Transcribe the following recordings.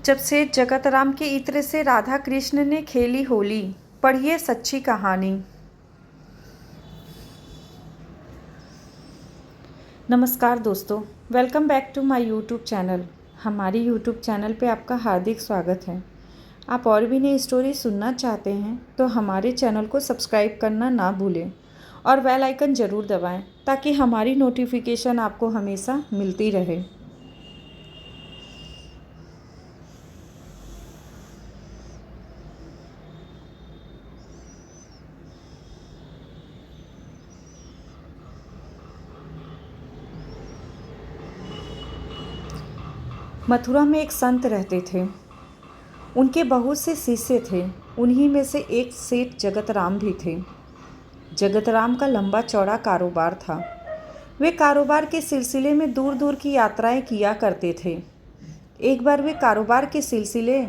जब सेठ जगतराम के इत्र से राधा कृष्ण ने खेली होली, पढ़िए सच्ची कहानी। नमस्कार दोस्तों, welcome back to my YouTube channel. हमारी यूट्यूब चैनल पे आपका हार्दिक स्वागत है। आप और भी नई स्टोरी सुनना चाहते हैं तो हमारे चैनल को सब्सक्राइब करना ना भूलें और बेल आइकन ज़रूर दबाएं ताकि हमारी नोटिफिकेशन आपको हमेशा मिलती रहे। मथुरा में एक संत रहते थे। उनके बहुत से शिष्य थे। उन्हीं में से एक सेठ जगतराम भी थे। जगतराम का लंबा चौड़ा कारोबार था। वे कारोबार के सिलसिले में दूर दूर की यात्राएं किया करते थे। एक बार वे कारोबार के सिलसिले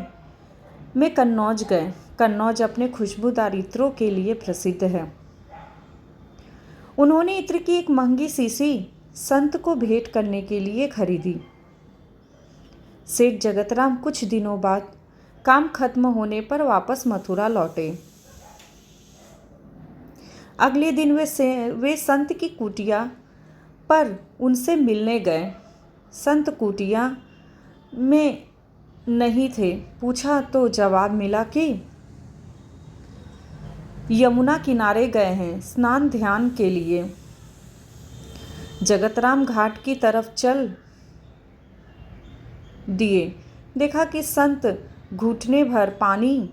में कन्नौज गए। कन्नौज अपने खुशबूदार इत्रों के लिए प्रसिद्ध है। उन्होंने इत्र की एक महंगी शीशी संत को भेंट करने के लिए खरीदी। सेठ जगतराम कुछ दिनों बाद काम खत्म होने पर वापस मथुरा लौटे। अगले दिन वे संत की कुटिया पर उनसे मिलने गए। संत कुटिया में नहीं थे। पूछा तो जवाब मिला कि यमुना किनारे गए हैं स्नान ध्यान के लिए। जगतराम घाट की तरफ चल दिए। देखा कि संत घुटने भर पानी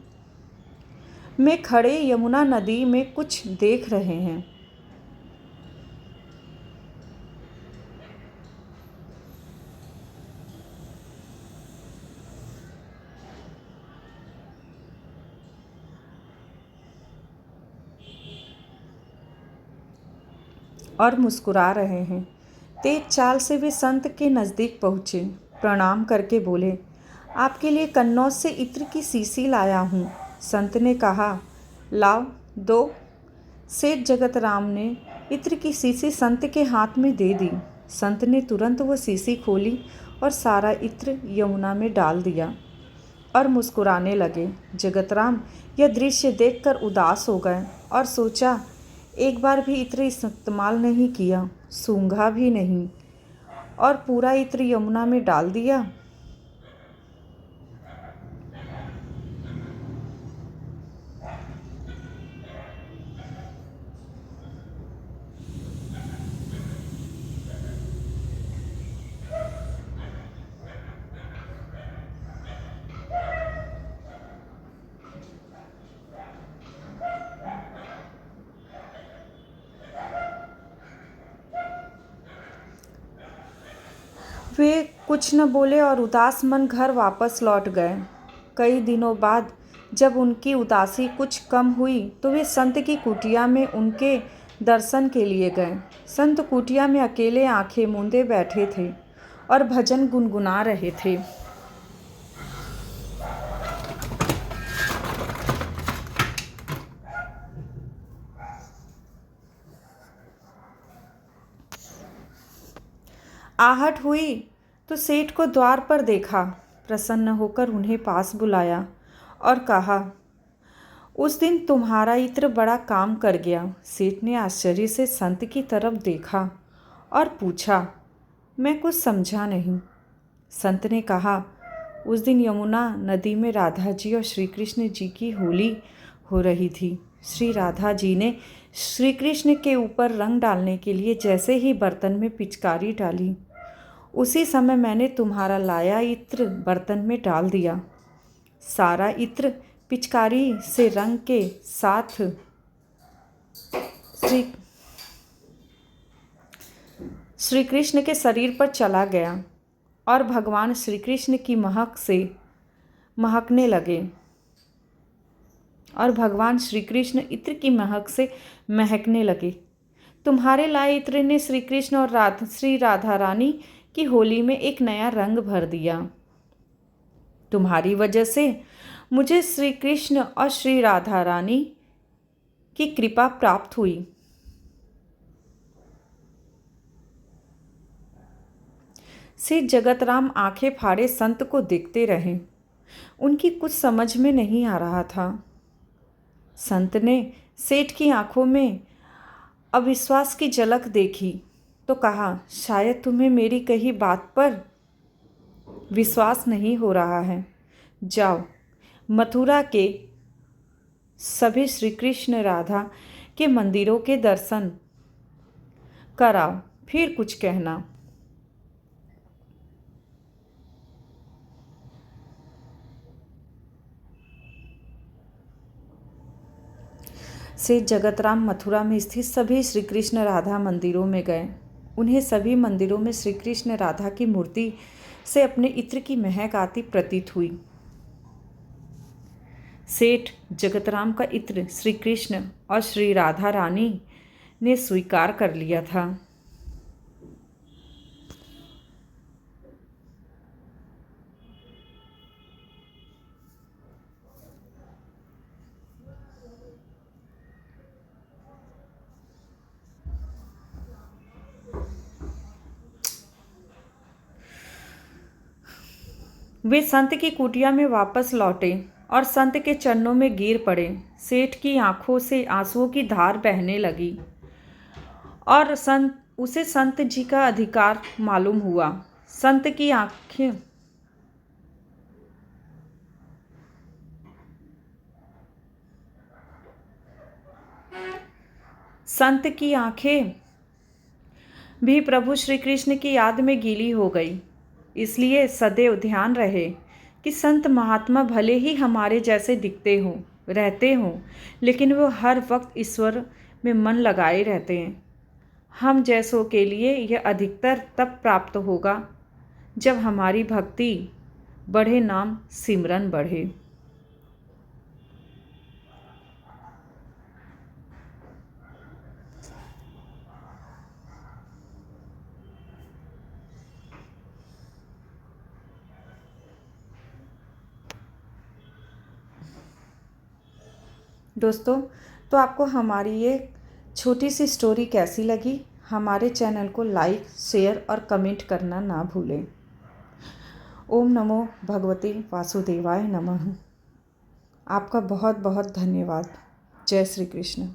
में खड़े यमुना नदी में कुछ देख रहे हैं। और मुस्कुरा रहे हैं। तेज चाल से वे संत के नज़दीक पहुँचे। प्रणाम करके बोले, आपके लिए कन्नौज से इत्र की शीशी लाया हूँ। संत ने कहा, लाओ दो। सेठ जगतराम ने इत्र की शीशी संत के हाथ में दे दी। संत ने तुरंत वो शीशी खोली और सारा इत्र यमुना में डाल दिया और मुस्कुराने लगे। जगतराम यह दृश्य देखकर उदास हो गए और सोचा, एक बार भी इत्र इस्तेमाल नहीं किया, सूंघा भी नहीं और पूरा इत्र यमुना में डाल दिया। वे कुछ न बोले और उदास मन घर वापस लौट गए। कई दिनों बाद जब उनकी उदासी कुछ कम हुई तो वे संत की कुटिया में उनके दर्शन के लिए गए। संत कुटिया में अकेले आंखें मूंदे बैठे थे और भजन गुनगुना रहे थे। आहट हुई तो सेठ को द्वार पर देखा। प्रसन्न होकर उन्हें पास बुलाया और कहा, उस दिन तुम्हारा इत्र बड़ा काम कर गया। सेठ ने आश्चर्य से संत की तरफ देखा और पूछा, मैं कुछ समझा नहीं। संत ने कहा, उस दिन यमुना नदी में राधा जी और श्री कृष्ण जी की होली हो रही थी। श्री राधा जी ने श्री कृष्ण के ऊपर रंग डालने के लिए जैसे ही बर्तन में पिचकारी डाली, उसी समय मैंने तुम्हारा लाया इत्र बर्तन में डाल दिया। सारा इत्र पिचकारी से रंग के साथ श्री कृष्ण के शरीर पर चला गया और भगवान श्री कृष्ण की महक से महकने लगे और भगवान श्री कृष्ण इत्र की महक से महकने लगे। तुम्हारे लाए इत्र ने श्री कृष्ण और श्री राधा रानी की होली में एक नया रंग भर दिया। तुम्हारी वजह से मुझे श्री कृष्ण और श्री राधा रानी की कृपा प्राप्त हुई। सेठ जगतराम आंखें फाड़े संत को देखते रहे। उनकी कुछ समझ में नहीं आ रहा था। संत ने सेठ की आंखों में अविश्वास की झलक देखी तो कहा, शायद तुम्हें मेरी कही बात पर विश्वास नहीं हो रहा है। जाओ, मथुरा के सभी श्री कृष्ण राधा के मंदिरों के दर्शन कराओ, फिर कुछ कहना। सेठ जगतराम मथुरा में स्थित सभी श्री कृष्ण राधा मंदिरों में गए। उन्हें सभी मंदिरों में श्री कृष्ण राधा की मूर्ति से अपने इत्र की महक आती प्रतीत हुई। सेठ जगतराम का इत्र श्री कृष्ण और श्री राधा रानी ने स्वीकार कर लिया था। वे संत की कुटिया में वापस लौटे और संत के चरणों में गिर पड़े। सेठ की आंखों से आंसुओं की धार बहने लगी और उसे संत जी का अधिकार मालूम हुआ। संत की आंखें भी प्रभु श्री कृष्ण की याद में गीली हो गई। इसलिए सदैव ध्यान रहे कि संत महात्मा भले ही हमारे जैसे दिखते हों, रहते हों, लेकिन वो हर वक्त ईश्वर में मन लगाए रहते हैं। हम जैसों के लिए यह अधिकतर तब प्राप्त होगा जब हमारी भक्ति बढ़े, नाम सिमरन बढ़े। दोस्तों, तो आपको हमारी ये छोटी सी स्टोरी कैसी लगी? हमारे चैनल को लाइक, शेयर और कमेंट करना ना भूलें। ओम नमो भगवते वासुदेवाय नमः। आपका बहुत बहुत धन्यवाद। जय श्री कृष्ण।